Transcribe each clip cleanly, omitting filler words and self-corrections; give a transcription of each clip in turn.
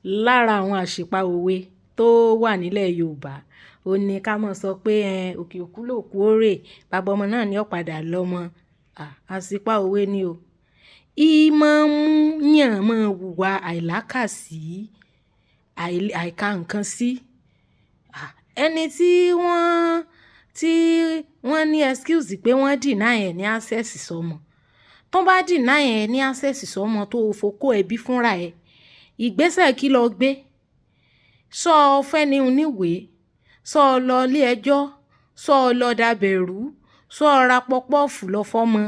lára àwọn àṣìpa òwe tó wà nílẹ̀ Yorùbá ó ní ká mọ̀ sọ pé òkè òkú lòkú òrè bàbá ọmọ náà ní ọ̀padà lọ́mọ àṣìpa òwe ni o. Ìmọ̀ mú yàn mọ̀ hùwà àìlákàsí àìka nǹkan sí. Ẹni tí wọ́n ní excuse pé wọ́n deny ẹ̀ ní access sọmọ tó bá deny ẹ̀ ní access sọmọ tó fokó ẹbí fúnra ẹ̀ ìgbésẹ̀ kí ló gbé sọ fẹ́ni oníwèé sọ lọ ilé ẹjọ́ sọ lọ dàbẹ̀rú sọ ra pọpọ́ọ̀fù lọ fọ́mọ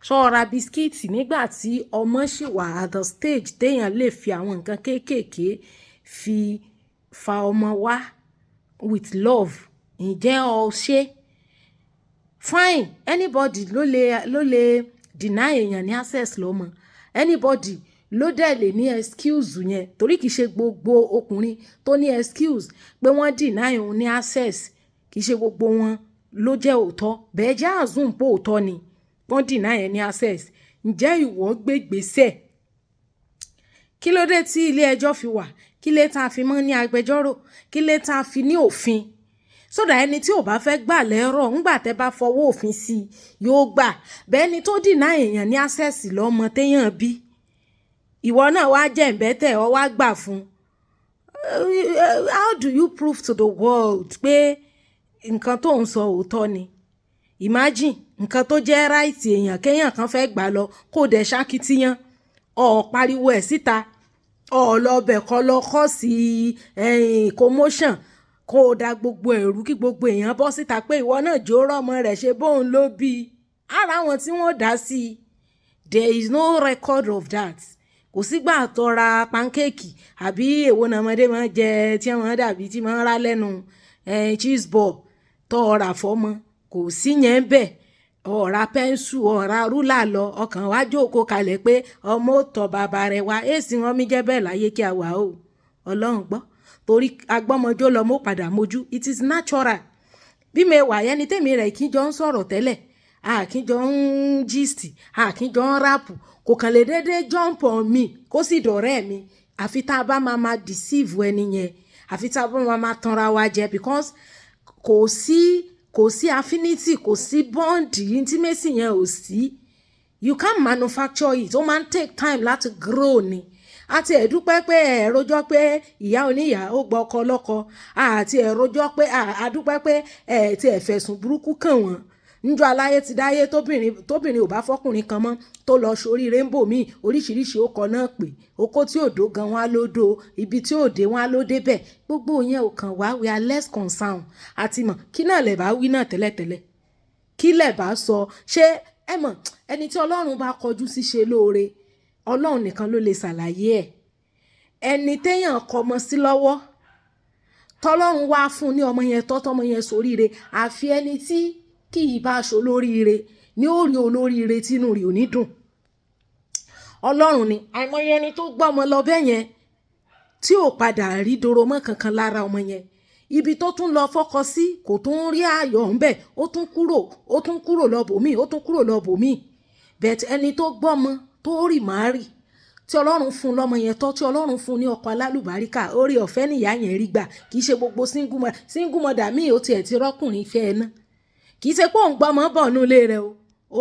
sọ ra bisikíìtì nígbà tí ọmọ ṣì wà at the stage téèyàn lè fi àwọn nǹkan kéékèèké fi fa ọmọ wá with love ǹjẹ́ ọ ṣe fine anybody ló lè deny èèyàn ní access lọ́mọ anybody ló dẹ̀ lè ní excuse yẹn torí kìí ṣe gbogbo ọkùnrin tó ní excuse pé wọ́n deny òun ní access kìí ṣe gbogbo wọn ló jẹ́ òótọ́ bẹ́ẹ̀ jẹ́ assume pé òótọ́ ni wọ́n deny ẹ̀ ní access ǹjẹ́ ìwọ gbé gbèsè kí ló dé tí ilé ẹjọ́ fi wà kí lè ta fi mọ́ ní agbẹjọ́rò kí lè ta fi ní òfin sódà ẹni tí ò bá fẹ́ gbà lẹ́rọ̀ ńgbà tẹ́ bá fọwọ́ òfin sí yóò gbà bẹ́ẹ̀ ni tó deny èèyàn ní access lọ́mọ téèyàn bí ìwọ náà wá jẹ́ ìbẹ́tẹ̀ ọ wá gbà fún how do you prove to the world pé nǹkan tó ń sọ òótọ́ ni imagine nǹkan tó jẹ́ right èèyàn kéèyàn kan fẹ́ gbà lọ kó dẹ̀ ṣákìtìyàn pariwo ẹ̀ síta lọ bẹ̀ kọ́ lọ kọ́ sí commotion kó o da gbogbo ẹ̀rú kí gbogbo èèyàn bọ́ síta pé ìwọ náà jó rọ́mọ rẹ̀ ṣe bóun ló bí ara wọn tí wọ́n dá sí there is no record of that kò sígbà tó ra pancake àbí èwo náà ọmọdé máa ń jẹ tí wọ́n dàbí tí máa ń rá lẹ́nu cheese ball tó ra fọ́mọ kò sí yẹn bẹ́ẹ̀ ọ̀ra pẹ́ńsù ọ̀ra rúlà lọ ọkàn wá jókòó kalẹ̀ pé ọmọ ò tọ́ bàbá rẹ̀ wá èsì wọn mi jẹ́ bẹ́ẹ̀ láyé kí a wà o ọlọ́run gbọ́ torí agbọ́mọjó lọ mọ́ padà mojú it is natural bí mi wà yẹni tèmi rẹ̀ kí jọ ń sọ̀rọ̀ tẹ́lẹ̀ àkíjọ ń gist àkíjọ ń rap kò kàn lè déédéé jump on me kó sì dọ̀rẹ́ mi àfi tá a bá máa deceive ẹni yẹn àfi tá a bá máa tanra wa jẹ because kò sí affinity kò sí bond intimacy yẹn ò sí you can't manufacture it ó máa ń take time láti grow ni àti ẹ̀dúpẹ́ pé ẹ̀rọjọ́ pé ìyá oníyà ó gbọ́ ọkọ lọ́kọ àti ẹ̀rọjọ́ pé àdúpẹ́ pé ti ẹ̀fẹ̀sùn burúkú kàn wọ́n níjọ́ aláyé ti dáyé tóbìnrin ò bá fọkùnrin kan mọ́ tó lọ sórí rainbow míì oríṣiríṣi ó kọ náà pé oko tí òdo gan wọn á lódò ibi tí òde wọn á ló débẹ̀ gbogbo yẹn ò kàn wá we are less concerned àti mọ̀ kí náà lẹ̀ bá wí náà tẹ́lẹ̀tẹ́lẹ̀ kí lẹ̀ bá sọ ṣé ẹ mọ̀ ẹni tí Ọlọ́run bá kọjú sí ṣe lóore Ọlọ́run nìkan ló lè ṣàlàyé ẹ̀ ẹni téèyàn kọ ọmọ sí lọ́wọ́ tọ́lọ́run wá fún ní ọmọ yẹn tọ́tọ́mọ yẹn sóríire àfi ẹni tí kì í bá aṣọ olóríire ní ó rí olóríire tínú rí ò ní dùn Ọlọ́run ni àìmọye ẹni tó gbọ́ ọmọ lọ bẹ́ẹ̀ yẹn tí ò padà rí doromọ́ kankan lára ọmọ yẹn ibi tó tún lọ fọ́kọ sí kò tún rí ayọ̀ ńbẹ̀ ó tún kúrò lọ bòmíì bẹ̀t ẹni tó gbọ́mọ tó rì máa rì tí Ọlọ́run fún lọ́mọ yẹn tọ́ tí Ọlọ́run fún ní ọkọ alálùbáríkà orí ọ̀fẹ́ nìyá yẹn rí gbà kì í ṣe gbogbo single mother míì ó tiẹ̀ ti rọ́kùnrin fẹ́ ẹ náà kì í ṣe pé òun gbọ́mọ bọ̀ nú ilé rẹ o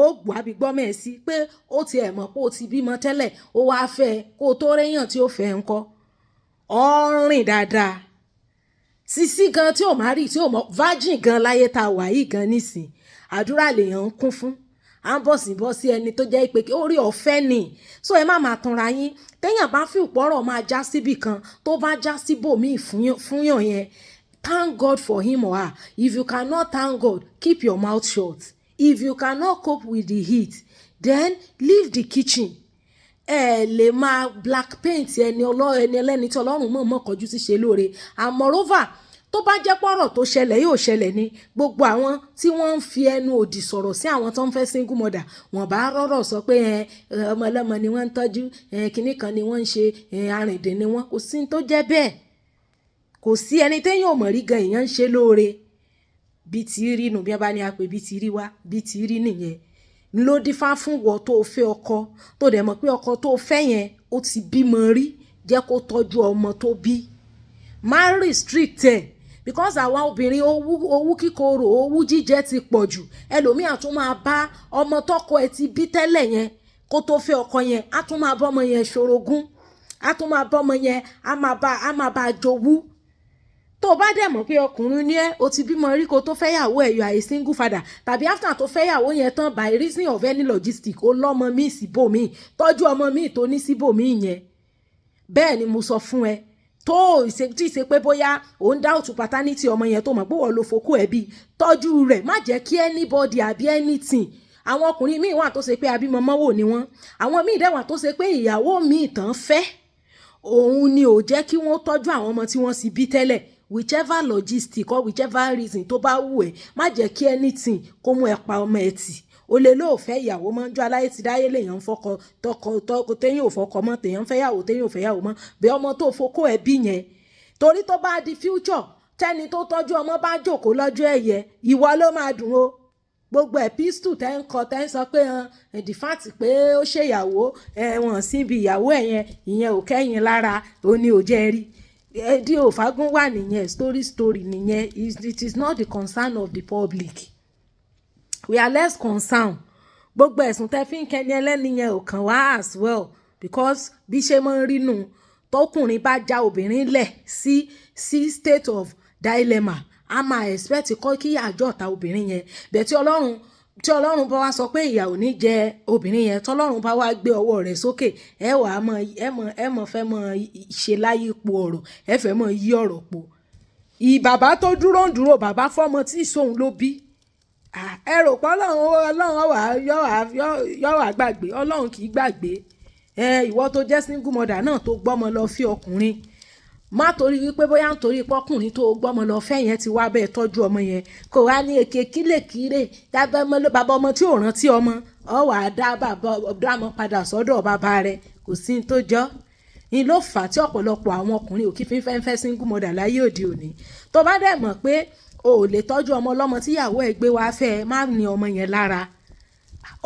ó gbọ́ àbí gbọ́mọ ẹ̀ sí pé ó tiẹ̀ mọ̀ pé ó ti bímọ tẹ́lẹ̀ ó wáá fẹ́ kó o tó réyàn tí ó fẹ́ ń kọ́ ọ̀rìn dáadáa sisi gan tí ò má rí tí ò mọ virgin gan láyé tá a wà yìí gan nísìn àdúrà lèèyàn ń kún fún à ń bọ̀ sí ẹni tó jẹ́ pé orí ọ̀fẹ́ ni so ẹ má máa tanra yín téèyàn bá fi ìpọ́rọ̀ máa já síbì kan tó bá já síbòmíì fúnyàn yẹn thank God for him or her if you cannot thank God keep your mouth shut if you cannot cope with the heat then leave the kitchen lè máa black paint ẹni ẹlẹ́ni tí Ọlọ́run mọ̀ kọjú sí ṣe lóore and moreover tó bá jẹ́ pọ́rọ̀ tó ṣẹlẹ̀ yóò ṣẹlẹ̀ ní gbogbo àwọn tí wọ́n ń fi ẹnu òdì sọ̀rọ̀ sí àwọn tó ń fẹ́ single mother wọ́n bá rọ́rọ̀ sọ pé ọmọ ọlọ́mọ ni wọ́n ń tọ́jú kinní kan ni wọ́n ń ṣe arìndìn ni wọ́n kò sí tó jẹ́ bẹ́ẹ̀ kò sí ẹni téèyàn ò mọ̀ rí gan èèyàn ń ṣe lóore bí ti rí nù bí a bá ní a pè bí ti rí wá bí ti rí nìyẹn ló dífá fún wọ tó fẹ́ ọkọ tó dẹ̀ mọ̀ pé ọkọ tó fẹ́ yẹn ó ti bímọ rí jẹ́ kó tọ́jú ọmọ tó bí. Má restrict ẹ̀ because àwa obìnrin owú kíkorò owú jíjẹ ti pọ̀ jù. Ẹlòmíà tún máa bá ọmọ tọ́kọ ẹ̀ ti bí tẹ́lẹ̀ yẹn kó tó fẹ́ ọkọ yẹn á tún máa bọ́ ọmọ yẹn ṣorogún á tún máa bọ́ ọmọ yẹn á máa bá jowú. Tó bá dẹ̀ mọ̀ pé ọkùnrin ní ẹ́ o ti bímọ rí kó tó fẹ́yàwó ẹ̀ you are a single father tàbí after tó fẹ́yàwó yẹn tán by reason of any logistic ó lọ́mọ míì síbòmíì tọ́jú ọmọ míì tó ní síbòmíì yẹn. Bẹ́ẹ̀ ni mo sọ fún ẹ tó tí ṣe pé bóyá ò ń doubt paternity ọmọ yẹn tó mọ̀ pé wọ́n lo fokó ẹ̀ bí tọ́jú rẹ̀ má jẹ́ kí anybody àbí anything. Àwọn ọkùnrin míì wà tó ṣe pé abímọmọ́wò ni wọ́n àwọn míì dẹ̀ wà tó ṣe pé ìyàwó míì tán fẹ́ òun ni ò jẹ́ kí wọ́n tọ́jú àwọn ọmọ tí wọ́n sì bí tẹ́lẹ̀. Whichever logistic or whichever reason tó bá wù ẹ́ má jẹ́ kí anything kó mú ẹ pa ọmọ ẹ tì. O lè lóò fẹ́ ìyàwó mọ́ jọ aláyé ti dáyé lèèyàn fọkọ tọkọ téyàn ò fọkọ mọ́ téyàn fẹ́ yàwó téyàn ò fẹ́ yàwó mọ́ bẹ́ẹ̀ ọmọ tó fokó ẹ bí yẹn torí tó bá di future tẹ́ni tó tọ́jú ọmọ bá jókòó lọ́jọ́ ẹ̀yẹ ìwọ ló máa dùn o. Gbogbo epistle tẹ́ ń kọ tẹ́ ń sọ pé the fact pé ó ṣèyàwó wọ́n síbi ìyàwó ẹ̀ yẹn ìyẹn ò kẹ́yìn lára ó ní ò jẹ́ rí. Ẹdí òfagún wà nìyẹn story nìyẹn it is not the concern of the public. We are less concerned. Gbogbo ẹ̀sùn tẹ́ fi ń kẹ́ni ẹlẹ́ni yẹn ò kàn wá as well because bí ṣe máa ń rí nù tọkùnrin bá já obìnrin lẹ̀ sí state of dilemma a máa expect kọ́ kí àjọ ọ̀tá obìnrin yẹn bẹ́ẹ̀ tí ọlọ́run bá wá sọ pé ìyà ò ní jẹ obìnrin yẹn tọ́lọ́run bá wá gbé ọwọ́ rẹ̀ sókè ẹ wà á mọ̀ fẹ́ mọ̀ ṣe láyé po ọ̀rọ̀ ẹ fẹ́ mọ̀ yí ọ̀rọ̀ po. Bàbá tó dúró ń dúró bàbá fọ́mọ tí ìṣòun ló bí ẹ rò pé ọlọ́run yọ wá gbàgbé ọlọ́run kì í gbàgbé. Ìwọ tó jẹ́ single mother náà tó gbọ́mọ lọ fi ọkùnrin má torí wípé bóyá nítorí pọ́kùnrin tó gbọ́mọ lọ fẹ́ yẹn ti wá bẹ́ẹ̀ tọ́jú ọmọ yẹn kò wá ní èké kílèkílè bàbá ọmọ tí ò rántí ọmọ ọ wà á dá ọmọ padà sọ́dọ̀ bàbá rẹ̀ kò sí ní tó jọ́. Ní ló fà á tí ọ̀pọ̀lọpọ̀ àwọn ọkùnrin òkì fi ń fẹ́ single mother láyé òde òní. Tó bá dẹ̀ mọ̀ pé o ò lè tọ́jú ọmọ ọlọ́mọ tíyàwó ẹ̀ gbé wá fẹ́ má ní ọmọ yẹn lára.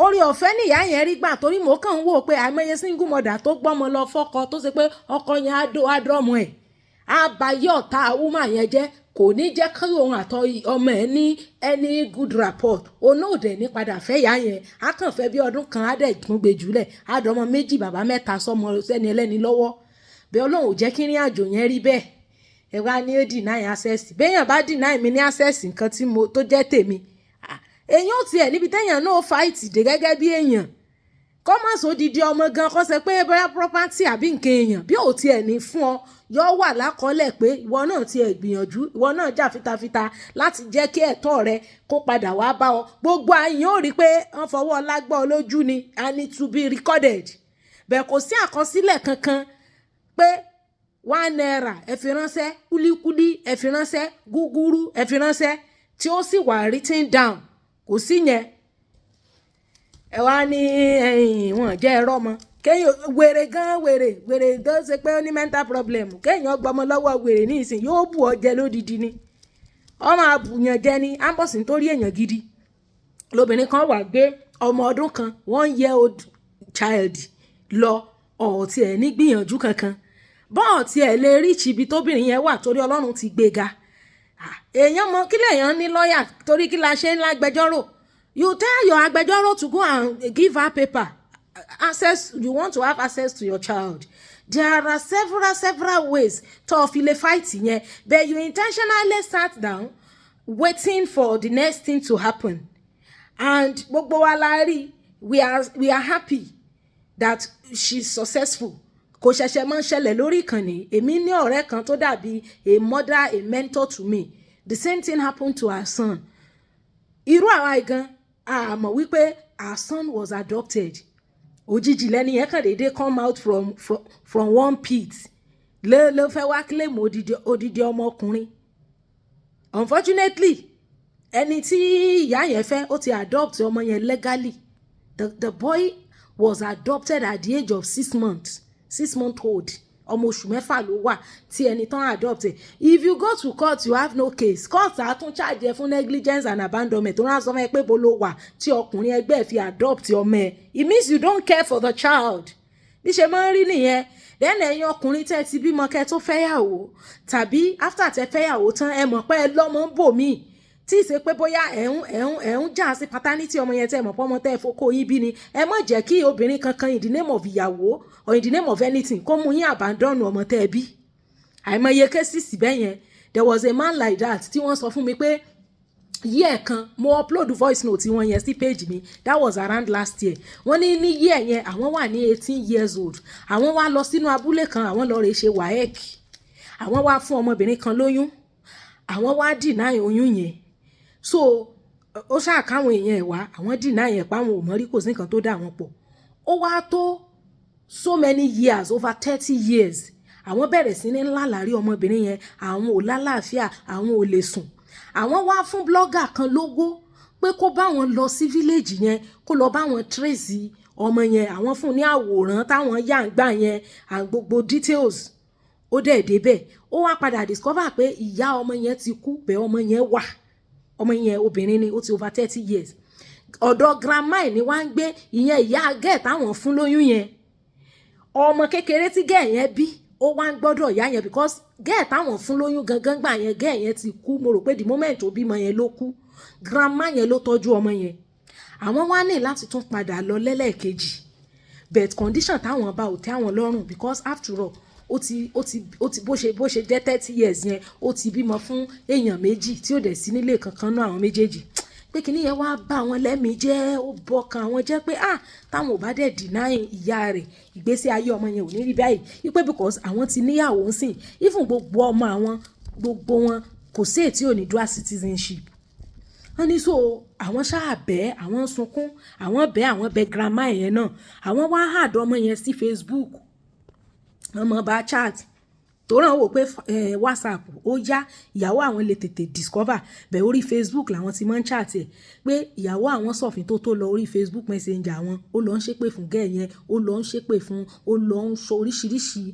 Orí ọ̀fẹ́ nìyá yẹn rí gbà torí mo kàn ń wò pé àìmọye single mother tó gbọ́mọ lọ fọ́kọ tó ṣe pé ọkọ yẹn á dọ́mọ ẹ̀ àbáyé ọ̀tá woman yẹn jẹ́ kò ní jẹ́ kí òun àtọ́ ọmọ ẹ̀ ní any good rapport òun ò dẹ̀ ní padà fẹ́ ìyá yẹn á kàn fẹ́ bí ọdún kan á dẹ̀ tún gbé jùlẹ̀ á dọ́mọ méjì bàbá mẹ́ta sọmọ sẹ́ni ẹlẹ́ni lọ́wọ́ bẹ́ẹ̀ Ọlọ́run ò jẹ́ kí ìrìn àjò yẹn rí bẹ́ẹ̀. Ẹ wá ní ó deny access béèyàn bá deny mi ní access nǹkan tó jẹ́ tèmi èèyàn ò tiẹ̀ níbi téèyàn náà fight dé gẹ́gẹ́ bí èèyàn kọ́ má so didi ọmọ gan kọ́ sẹ pé bóyá property àbí nǹkan èèyàn bí ò tiẹ̀ ní fún ọ yọ wà lákọọ́lẹ̀ pé ìwọ náà tiẹ̀ gbìyànjú ìwọ náà jà fitafita láti jẹ́ kí ẹ̀tọ́ rẹ kó padà wá bá ọ gbogbo àyàn ò rí pé wọ́n fọwọ́ lágbọ́ ọ lójú ni and it to be recorded bẹ́ẹ̀ kò sí àkọsílẹ̀ kankan pé 1 naira ẹ fi ránṣẹ́ kúlíkúlí ẹ fi ránṣẹ́ gúgúrú ẹ fi ránṣẹ́ tí ó sì wà written down kò sí yẹn. Ẹ wá ní wọn jẹ́ ẹ̀rọ mọ́ kéèyàn wèrè tó ṣe pé ó ní mental problem kéèyàn gbọmọ lọ́wọ́ wèrè ní ìsìn yóò bù ọ jẹ lódìdí ni ọmọ àbùyàn jẹ ní ambos nítorí èèyàn gidi. Lóbìnrin kan wà gbé ọmọ ọdún kan 1 year old child lọ ọ̀ọ́tì ẹ̀ ní gbìyànjú kankan bọ́ọ̀tì ẹ̀ lè rí ibi tóbìnrin yẹn wà torí Ọlọ́run ti gbéga. Èèyàn mọ kí lèèyàn ní lọ́ọ̀yà torí kí la ṣe ń lágbẹjọ́rò. You tell your agbẹjọ́rò to go and give her paper access. You want to have access to your child. There are several ways to fi lè fight yẹn but you intentionally sat down waiting for the next thing to happen and gbogbo wa la rí we are happy that she's successful. Kò ṣẹ̀ṣẹ̀ máa ń ṣẹlẹ̀ lórí ìkànnì èmi ní ọ̀rẹ́ kan tó dàbí a mother a mentor to me the same thing happened to her son. Irú àwa igan àmọ̀ wípé our son was adopted òjijì lẹ́ni yẹn kàn déédéé come out from one pit ló fẹ́ wá claim odidi ọmọkùnrin. Unfortunately ẹni tí ìyá yẹn fẹ́ ó ti adopt ọmọ yẹn legally. The boy was adopted at the age of 6 months. 6 months old ọmọ oṣù mẹ́fà ló wà tí ẹni tán adopt ẹ̀. If you go to court you have no case court á tún charge ẹ fún negligence and abandonment tó rán sọ fún ẹ pé bó ló wà tí ọkùnrin ẹgbẹ́ ẹ fi adopt ọmọ ẹ. It means you don't care for the child. bí ṣe máa ń rí nìyẹn. Then ẹ̀yin ọkùnrin tẹ́ ti bímọ kẹ́ tó fẹ́yàwó tàbí after tẹ́ fẹ́yàwó tán ẹ mọ̀ pé ẹ lọ́mọ ń bò míì tí ì ṣe pé bóyá ẹ̀ ń jà sí paternity ọmọ yẹn tẹ́ mọ̀ pé ọmọ tẹ́ fokó yín bí ni. Ẹ má jẹ́ kí obìnrin kankan in the name of ìyàwó or in the name of anything kó mú yín abandon ọmọ tẹ́ bí. Àìmọye cases bẹ́ẹ̀ yẹn. There was a man like that tí wọ́n sọ fún mi pé year kan mo upload voice note wọn yẹn sí page mi, that was around last year. Wọ́n ní year yẹn àwọn wà ní 18 years old, àwọn wá lọ sínú abúlé kan, àwọn lọ rè ṣe WAEC, àwọn wá fún ọmọbìnrin kan lóyún, àwọn wá deny oyún yẹn. So ó ṣáà káwọn èèyàn ẹ̀ wá, àwọn deny yẹn pa àwọn ò mọ̀ rí, kò sí nǹkan tó dà wọ́n pọ̀. Ó wá tó so many years, over 30 years, àwọn bẹ̀rẹ̀ sí ní lálàrí ọmọbìnrin yẹn, àwọn ò lálàáfíà, àwọn ò lè sùn. Àwọn wá fún blogger kan lógó pé kó bá wọn lọ sí village yẹn, kó lọ bá wọn trace ọmọ yẹn, àwọn fún ní àwòrán táwọn yà ń gbà yẹn and gbogbo details. Ó dẹ̀ débẹ̀, ó wá padà discover pé ìyá ọmọ yẹn ti kú, bẹ́ẹ̀ ọmọ yẹn wà, ọmọ yẹn obìnrin ni, ó ti over 30 years. Ọ̀dọ̀ grandma ẹ̀ ni wá ń gbé, ìyẹn ìyá gẹ̀ táwọn fún lóyún yẹn. Ọmọ kékeré tí gẹ̀ yẹn bí ó wá ń gbọ́dọ̀ ìyá yẹn because gẹ́ẹ̀ táwọn fún lóyún gangan gbà yẹn gẹ́ẹ̀ yẹn ti kú. Mo rò pé the moment tó bímọ yẹn ló kú, grandma yẹn ló tọ́jú ọmọ yẹn. Àwọn wá ní láti tún padà lọ lẹ́lẹ́kejì, but condition táwọn bá ò tẹ́ àwọn lọ́rùn because after all ó ti bó ṣe jẹ́ 30 years yẹn ó ti bímọ fún èèyàn méjì tí ò dẹ̀ sí nílé kankan náà àwọn méjèèjì. Pé kíní yẹn wá bá àwọn lẹ́mìí jẹ́, ó bọkàn àwọn jẹ́ pé táwọn ò bá dẹ̀ deny ìyá rẹ̀, ìgbésí ayé ọmọ yẹn ò ní rí báyìí. Wípé because àwọn ti níyàwó ń sìn, even gbogbo ọmọ àwọn gbogbo wọn kò sí èyí tí ò ní dual citizenship. Wọ́n ní so àwọn ṣáà bẹ́, àwọn sunkún, àwọn bẹ́ grandma yẹn náà, àwọn wá add ọmọ yẹn sí Facebook, ọmọ bá chat tó ràn wò pé WhatsApp ó yá, ìyàwó àwọn lè tètè discover, bẹ́ẹ̀ orí Facebook làwọn ti máa ń chat ẹ̀ pé ìyàwó àwọn sọ̀fin tó lọ orí Facebook Messenger wọn, ó lọ ń ṣépè fún gẹ́ẹ̀ yẹn, ó lọ ń ṣépè fún, ó lọ ń sọ oríṣiríṣi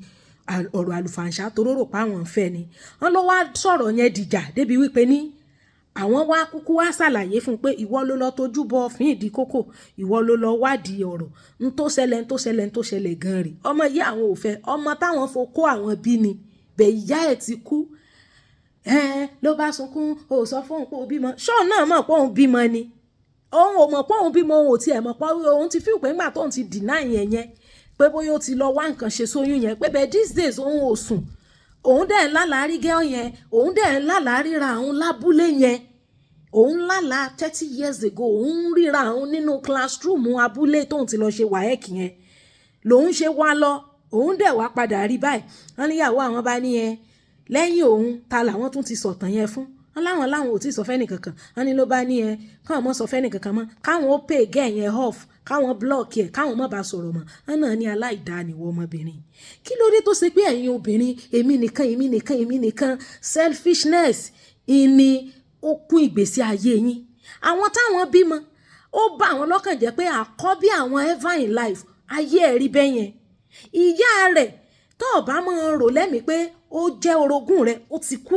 ọ̀rọ̀ àlùfàǹṣá tó rò pa àwọn fẹ́ ni. Wọ́n lọ wá sọ̀rọ̀ yẹn dìjà débi wípé ní àwọn wá kúkú wá ṣàlàyé fún pé ìwọ ló lọ tójú bọ fín ìdí kókò, ìwọ ló lọ wádìí ọ̀rọ̀ ń tó ṣẹlẹ̀ gan rè. Ọmọ yìí àwọn ò fẹ́, ọmọ táwọn fokó àwọn bí ni, bẹ́ẹ̀ ìyá ẹ̀ ti kú. Ló bá sunkún, ó sọ fún òun pé ó bímọ. Ṣọ́ọ̀ náà mọ̀ pé òun bímọ ni, òun ò mọ̀ pé òun bímọ, òun ò tiẹ̀ mọ̀ pé òun ti feel pé nígbà tóun ti deny yẹn pé bóyá ó ti lọ wá nǹkan ṣe sóyún yẹn, pé bẹ́ẹ̀ these days òun ò sùn, òun dẹ̀ ń lálàárí gẹ́ yẹn, òun dẹ̀ ń lálàárí ra òun lábúlé yẹn, òun lálàá 30 years ago, òun ríra òun nínú classroom abúlé tóun ti lọ ṣe WAEC yẹn lòun ṣe wá lọ, òun dẹ̀ wá padà rí báyìí. Wọ́n níyàwó àwọn bá ní lẹ́yìn òun ta làwọn tún ti sọ̀tàn yẹn fún. Wọ́n láwọn ò tí sọ fẹ́ni kankan. Wọ́n ní ló bá ní káwọn mọ́ sọ fẹ́ni kankan mọ́, káwọn ó pay gẹ́ yẹn off, káwọn block ẹ̀, káwọn mọ́ bá sọ̀rọ̀ mọ́. Wọ́n náà ní aláìdániwọ̀ ọmọbìnrin. Kí ló dé tó ṣe pé ẹ̀yin obìnrin èmi nìkan selfishness ìní ó kún ìgbésí ayé yín. Àwọn táwọn bímọ ó bá àwọn lọ́kàn jẹ́ pé àkọ́bí àwọn ever in life ayé ẹ̀ rí bẹ́yẹn. Ìyá rẹ̀ tó bá máa rò lẹ́mìí pé ó jẹ́ orogún rẹ̀ ó ti kú.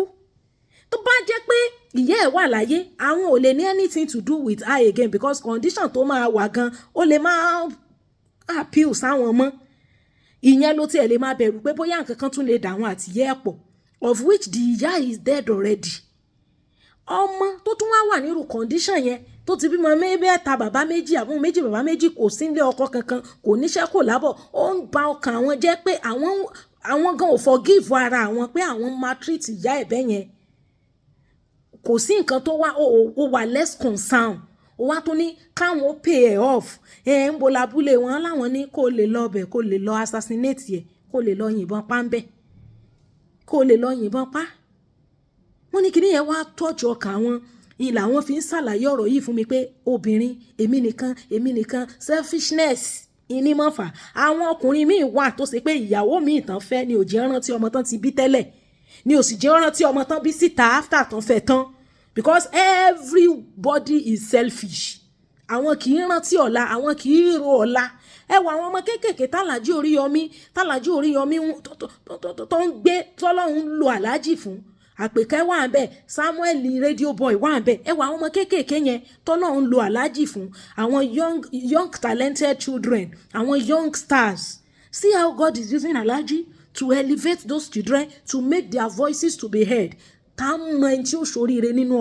Tó bá jẹ́ pé ìyá ẹ̀ wà láyé, àwọn ò lè ní anything to do with her again because condition tó máa wà gan ó lè máa appeal sáwọn mọ́. Ìyẹn ló tiẹ̀ lè máa bẹ̀rù pé bóyá nǹkan kan tún lè dà wọ́n àti ìyá ẹ̀ pọ̀, of which the ìyá is dead already. Ọmọ tó tún wá wà nírú condition yẹn tó ti bímọ mẹ́ta bàbá méjì, àbúrò méjì bàbá méjì, kò sí nílé ọkọ kankan, kò níṣẹ́ kò lábọ̀, ó ń ba ọkàn àwọn jẹ́ pé àwọn gan ò forgive ara àwọn pé àwọn máa treat ìyá ẹ̀ bẹ́ẹ̀ yẹn. Kò sí nǹkan tó wá ó wà less concern, ó wá tún ní káwọn ó pay ẹ̀ off. Ń bo labúlé wọn láwọn ní kó lè lọ bẹ̀, kó lè lọ assassinate ẹ̀, kó lè lọ yìnbọn pa ń bẹ̀, kó lè lọ yìnbọn pa. Wọ́n ní kíní yẹn wá tọ́jú ọkàn àwọn, ìlà wọn fi ń ṣàlàyé ọ̀rọ̀ yìí fún mi pé obìnrin èmi nìkan selfishness ìní mọ́ fà. Àwọn ọkùnrin míì wà tó ṣe pé ìyàwó míì tán fẹ́ ni ò jẹ́ rántí ọmọ tán ti bí tẹ́lẹ̀, ni ò sì jẹ́ rántí ọmọ tán bí síta after tán fẹ́ tán, because everybody is selfish. Àwọn kì í rántí ọ̀la, àwọn kì í ro ọ̀la. Ẹ wo àwọn ọmọ kéékèèké tálàjí Oríyọmí tó ń gbé tọ́lọ́hún lo aláàjì fún. Àpèkẹ́ wà ń bẹ̀, Samuel radio boy wà ń bẹ̀. Ẹ wo àwọn ọmọ kéékèèké yẹn tọ́lọ́hún lo aláàjì fún. Àwọn young talented children, àwọn young stars See how God is using Alhaji to elevate those children, to make their voices to be heard. Tá mọ ẹni tí ó ṣoríire nínú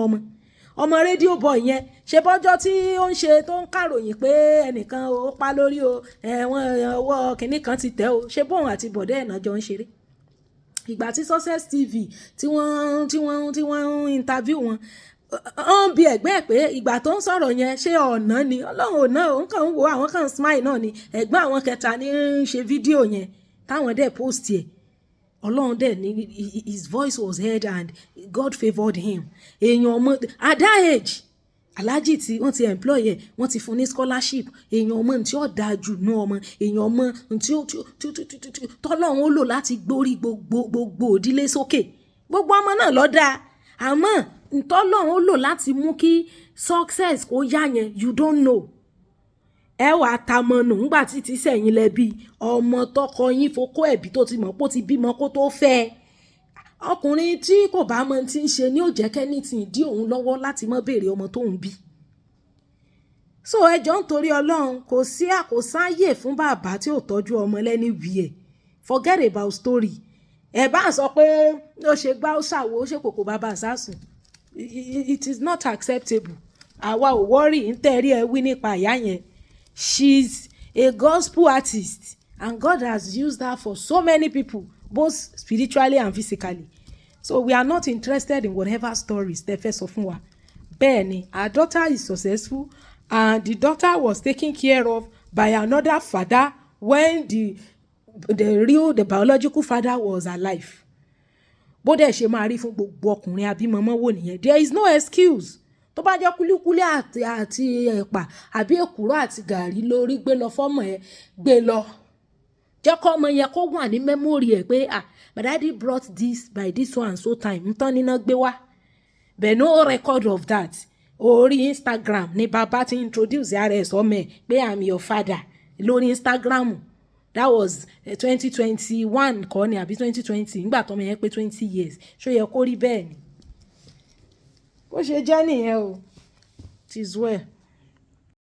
ọmọ rédíò boy yẹn ṣe bọ́jọ́ tí ó ń ṣe tó ń kàròyìn pé ẹnìkan ó pa lórí o ẹ̀wọ̀n ọwọ́ kìnní kan ti tẹ̀ o ṣe bóun àti bọ̀dẹ́ ẹ̀ náà jọ ń ṣeré. Ìgbà tí Success TV tí wọ́n interview wọn wọ́n bi ẹ̀gbẹ́ pé ìgbà tó ń sọ̀rọ̀ yẹn ṣé ọ̀nà ni Ọlọ́run ò náà òun kàn ń wo àwọn kan smile náà ni ẹ̀gbọ́n àwọn kẹta ní ń ṣe fídíò yẹn táwọn dẹ̀ post ẹ̀ Ọlọ́run dẹ̀ ní his voice was heard and God favoured him. Èèyàn ọmọ at that age Alhaji tí wọ́n ti employ ẹ̀ wọ́n ti fún ní scholarship. Èèyàn ọmọ tí ó dáa jù nú ọmọ èèyàn ọmọ tí ó tọ́lọ́run ó lò láti gbórí gbogbo òdílé sókè. Gbogbo ọmọ náà ló dáa àmọ́ ntọ́lọ́run ó lò láti mú kí success kó yá yẹn you don't know. Ẹ wàá ta mọ́nù ńgbà tí sẹ́yìn lẹ́bi ọmọ tọkọ yín fokó ẹ̀bí tó ti mọ̀ pé ó ti bímọ kó tó fẹ́ ọkùnrin tí kò bá mọ tí ń ṣe ní ó jẹ́ kẹ́ni tí ń dí òun lọ́wọ́ láti mọ́ béèrè ọmọ tó ń bí. So ẹjọ́ nítorí Ọlọ́run kò sí àkósáyè fún bàbá tí ò tọ́jú ọmọ lẹ́ni wí ẹ̀ forget about story. Ẹ bá sọ pé ó ṣe gbá ó ṣàwo ó ṣe kòkò bàbá àsásùn it is not acceptable. Àwa ò worry ń tẹ̀rí ẹ wí nípa ìyá yẹn. She's a gospel artist and God has used her for so many people both spiritually and physically. So we are not interested in whatever stories tẹ́ fẹ́ sọ fún wa. Bẹ́ẹ̀ ni our daughter is successful and the daughter was taken care of by another father when the biological father was alive. Bó dẹ̀ ṣe máa rí fún gbogbo ọkùnrin abímọmọ wò nìyẹn. There is no excuse. Tó bá jẹ́ kúlíkúlí àti ẹ̀pà àbí èkùrọ́ àti gàrí lórí gbé lọ fọ́mọ ẹ̀ gbé lọ. Jẹ́ kó ọmọ yẹn kó wà ní memory ẹ̀ pé my daddy brought this by this one so time ń tán níná gbé wá. But no record of that. Orí Instagram ni bàbá ti introduce ara ẹ̀ sọ́mọ ẹ̀ pé I'm your father lórí Instagram. That was 2021 kọ́ ni àbí 2020 nígbà tọ́mọ yẹn pé 20 years ṣó yẹ kó rí bẹ́ẹ̀ ni. Bó ṣe jẹ́ nìyẹn o. It is well.